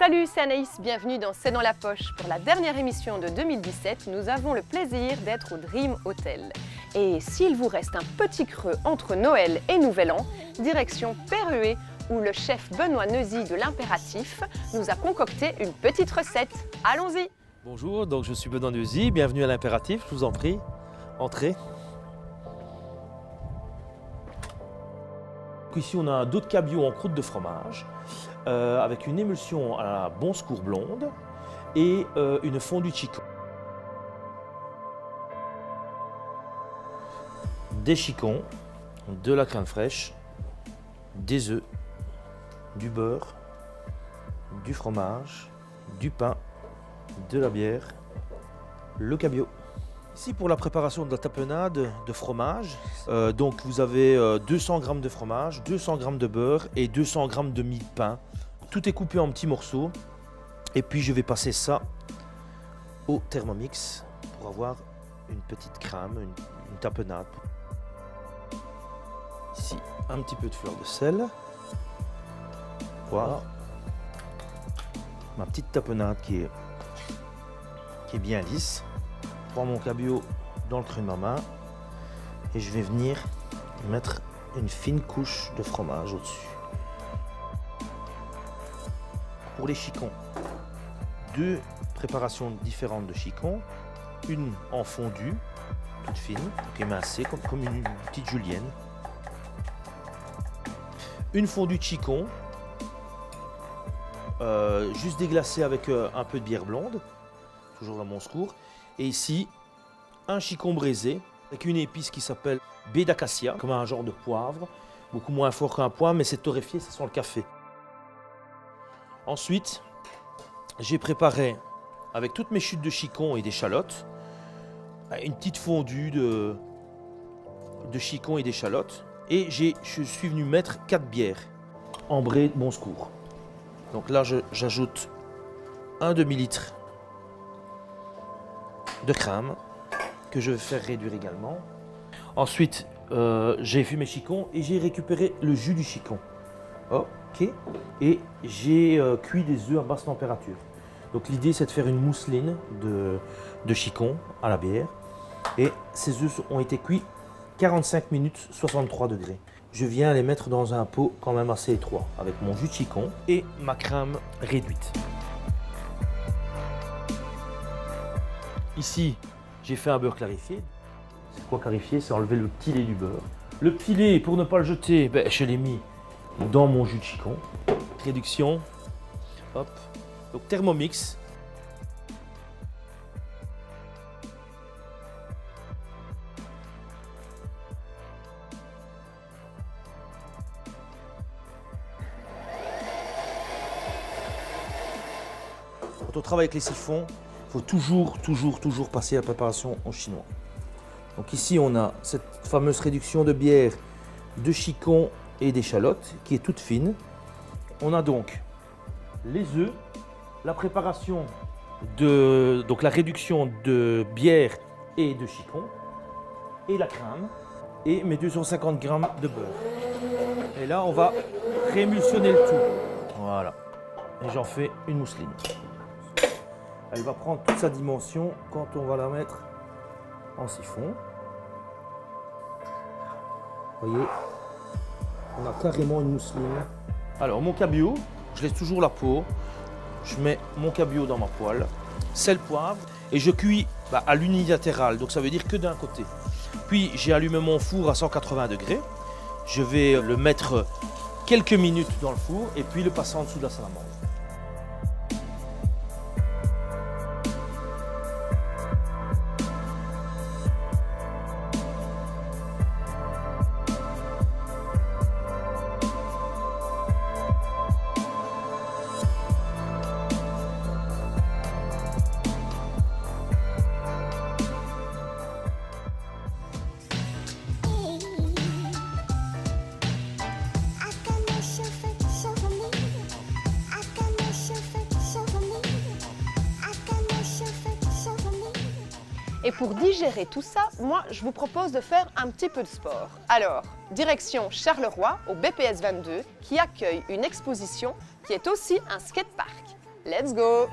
Salut, c'est Anaïs, bienvenue dans C'est dans la poche. Pour la dernière émission de 2017, nous avons le plaisir d'être au Dream Hotel. Et s'il vous reste un petit creux entre Noël et Nouvel An, direction Père-Huet, où le chef Benoît Neuzy de l'Impératif nous a concocté une petite recette. Allons-y! Bonjour, donc je suis Benoît Neuzy, bienvenue à l'Impératif, je vous en prie, entrez. Ici on a un dos de cabillaud en croûte de fromage, avec une émulsion à la bon secours blonde et une fondue de chicon. Des chicons, de la crème fraîche, des œufs, du beurre, du fromage, du pain, de la bière, le cabillaud. Ici pour la préparation de la tapenade de fromage, donc vous avez 200 g de fromage, 200 g de beurre et 200 g de mie de pain. Tout est coupé en petits morceaux et puis je vais passer ça au Thermomix pour avoir une petite crème, une tapenade. Ici un petit peu de fleur de sel. Voilà. Ma petite tapenade qui est bien lisse. Je prends mon cabillaud dans le creux de ma main et je vais venir mettre une fine couche de fromage au-dessus. Pour les chicons, deux préparations différentes de chicons, une en fondue, toute fine, donc émincée comme une petite julienne. Une fondue de chicon, juste déglacée avec un peu de bière blonde, toujours dans mon secours. Et ici, un chicon braisé avec une épice qui s'appelle baie d'acacia, comme un genre de poivre, beaucoup moins fort qu'un poivre, mais c'est torréfié, ça sent le café. Ensuite, j'ai préparé, avec toutes mes chutes de chicon et d'échalotes, une petite fondue de chicon et d'échalotes. Et je suis venu mettre 4 bières, ambrées de bon secours. Donc là, j'ajoute un demi-litre de crème que je vais faire réduire également. Ensuite, j'ai fait mes chicons et j'ai récupéré le jus du chicon. Ok. Et j'ai cuit des œufs à basse température. Donc l'idée, c'est de faire une mousseline de chicon à la bière. Et ces œufs ont été cuits 45 minutes, 63 degrés. Je viens les mettre dans un pot quand même assez étroit avec mon jus de chicon et ma crème réduite. Ici, j'ai fait un beurre clarifié. C'est quoi clarifier? C'est enlever le petit lait du beurre. Le petit lait, pour ne pas le jeter, je l'ai mis dans mon jus de chicon. Réduction. Hop. Donc Thermomix. Quand on travaille avec les siphons, il faut toujours passer la préparation au chinois. Donc ici, on a cette fameuse réduction de bière, de chicon et d'échalotes qui est toute fine. On a donc les œufs, la préparation donc la réduction de bière et de chicon, et la crème, et mes 250 g de beurre. Et là, on va réémulsionner le tout. Voilà. Et j'en fais une mousseline. Elle va prendre toute sa dimension quand on va la mettre en siphon. Vous voyez, on a carrément une mousseline. Alors mon cabillaud, je laisse toujours la peau. Je mets mon cabillaud dans ma poêle, sel, poivre, et je cuis à l'unilatéral, donc ça veut dire que d'un côté. Puis j'ai allumé mon four à 180 degrés. Je vais le mettre quelques minutes dans le four et puis le passer en dessous de la salamandre. Et pour digérer tout ça, moi, je vous propose de faire un petit peu de sport. Alors, direction Charleroi, au BPS 22, qui accueille une exposition qui est aussi un skatepark. Let's go!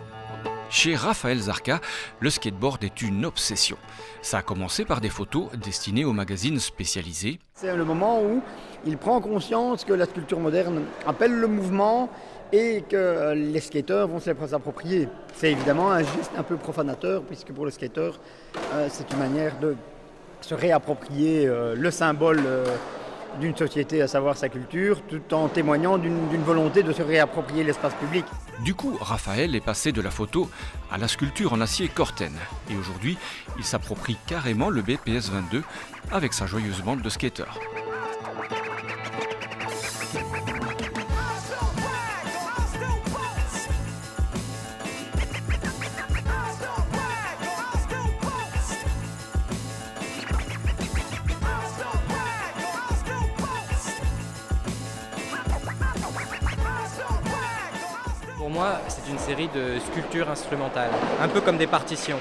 Chez Raphaël Zarka, le skateboard est une obsession. Ça a commencé par des photos destinées aux magazines spécialisés. C'est le moment où il prend conscience que la sculpture moderne appelle le mouvement et que les skateurs vont se les approprier. C'est évidemment un geste un peu profanateur, puisque pour le skateur, c'est une manière de se réapproprier le symbole d'une société, à savoir sa culture, tout en témoignant d'une volonté de se réapproprier l'espace public. Du coup, Raphaël est passé de la photo à la sculpture en acier Corten. Et aujourd'hui, il s'approprie carrément le BPS 22 avec sa joyeuse bande de skateurs. Pour moi, c'est une série de sculptures instrumentales, un peu comme des partitions.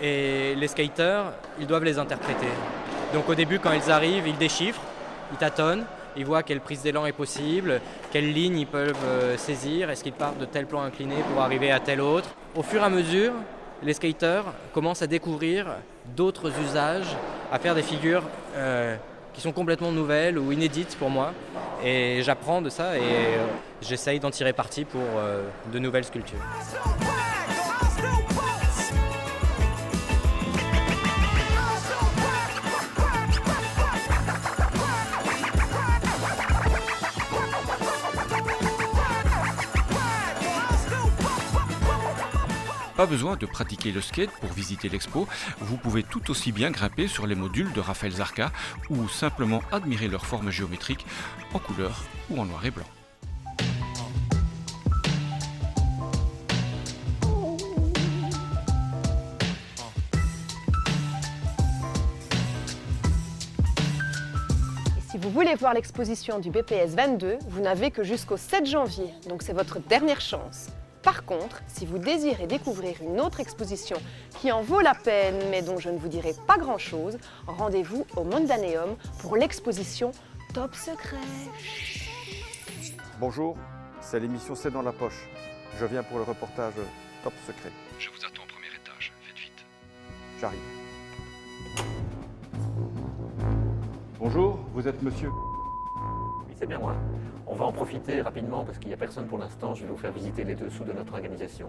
Et les skaters, ils doivent les interpréter. Donc au début, quand ils arrivent, ils déchiffrent, ils tâtonnent, ils voient quelle prise d'élan est possible, quelles lignes ils peuvent saisir, est-ce qu'ils partent de tel plan incliné pour arriver à tel autre. Au fur et à mesure, les skaters commencent à découvrir d'autres usages, à faire des figures qui sont complètement nouvelles ou inédites pour moi. Et j'apprends de ça et j'essaye d'en tirer parti pour de nouvelles sculptures. Pas besoin de pratiquer le skate pour visiter l'expo, vous pouvez tout aussi bien grimper sur les modules de Raphaël Zarka ou simplement admirer leur forme géométrique en couleur ou en noir et blanc. Si vous voulez voir l'exposition du BPS 22, vous n'avez que jusqu'au 7 janvier, donc c'est votre dernière chance. Par contre, si vous désirez découvrir une autre exposition qui en vaut la peine, mais dont je ne vous dirai pas grand-chose, rendez-vous au Mondaneum pour l'exposition Top Secret. Bonjour, c'est l'émission C'est dans la poche. Je viens pour le reportage Top Secret. Je vous attends au premier étage, faites vite. J'arrive. Bonjour, vous êtes monsieur? Oui, c'est bien moi. On va en profiter rapidement parce qu'il n'y a personne pour l'instant. Je vais vous faire visiter les dessous de notre organisation.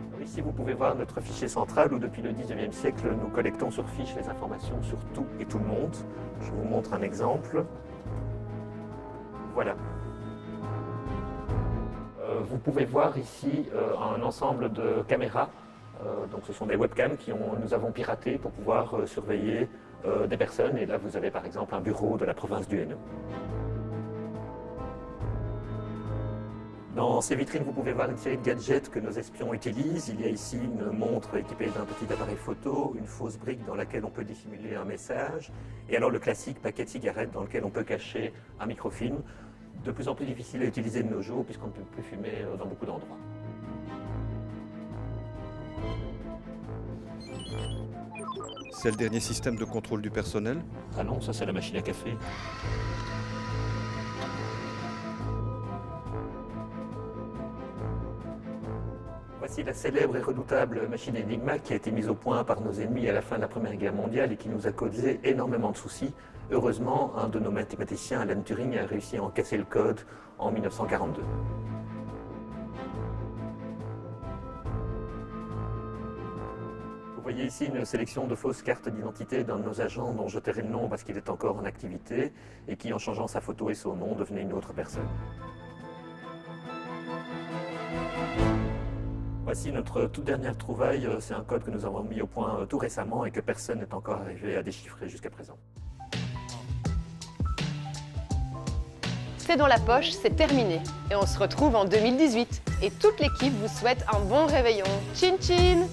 Alors ici, vous pouvez voir notre fichier central où depuis le 19e siècle, nous collectons sur fiche les informations sur tout et tout le monde. Je vous montre un exemple. Voilà. Vous pouvez voir ici un ensemble de caméras. Donc ce sont des webcams nous avons piratées pour pouvoir surveiller des personnes. Et là, vous avez par exemple un bureau de la province du Hainaut. Dans ces vitrines, vous pouvez voir une série de gadgets que nos espions utilisent. Il y a ici une montre équipée d'un petit appareil photo, une fausse brique dans laquelle on peut dissimuler un message, et alors le classique paquet de cigarettes dans lequel on peut cacher un microfilm, de plus en plus difficile à utiliser de nos jours puisqu'on ne peut plus fumer dans beaucoup d'endroits. C'est le dernier système de contrôle du personnel? Ah non, ça c'est la machine à café. Voici la célèbre et redoutable machine Enigma qui a été mise au point par nos ennemis à la fin de la Première Guerre mondiale et qui nous a causé énormément de soucis. Heureusement, un de nos mathématiciens, Alan Turing, a réussi à en casser le code en 1942. Vous voyez ici une sélection de fausses cartes d'identité d'un de nos agents dont je tairai le nom parce qu'il est encore en activité et qui, en changeant sa photo et son nom, devenait une autre personne. Voici notre toute dernière trouvaille. C'est un code que nous avons mis au point tout récemment et que personne n'est encore arrivé à déchiffrer jusqu'à présent. C'est dans la poche, c'est terminé. Et on se retrouve en 2018. Et toute l'équipe vous souhaite un bon réveillon. Tchin tchin!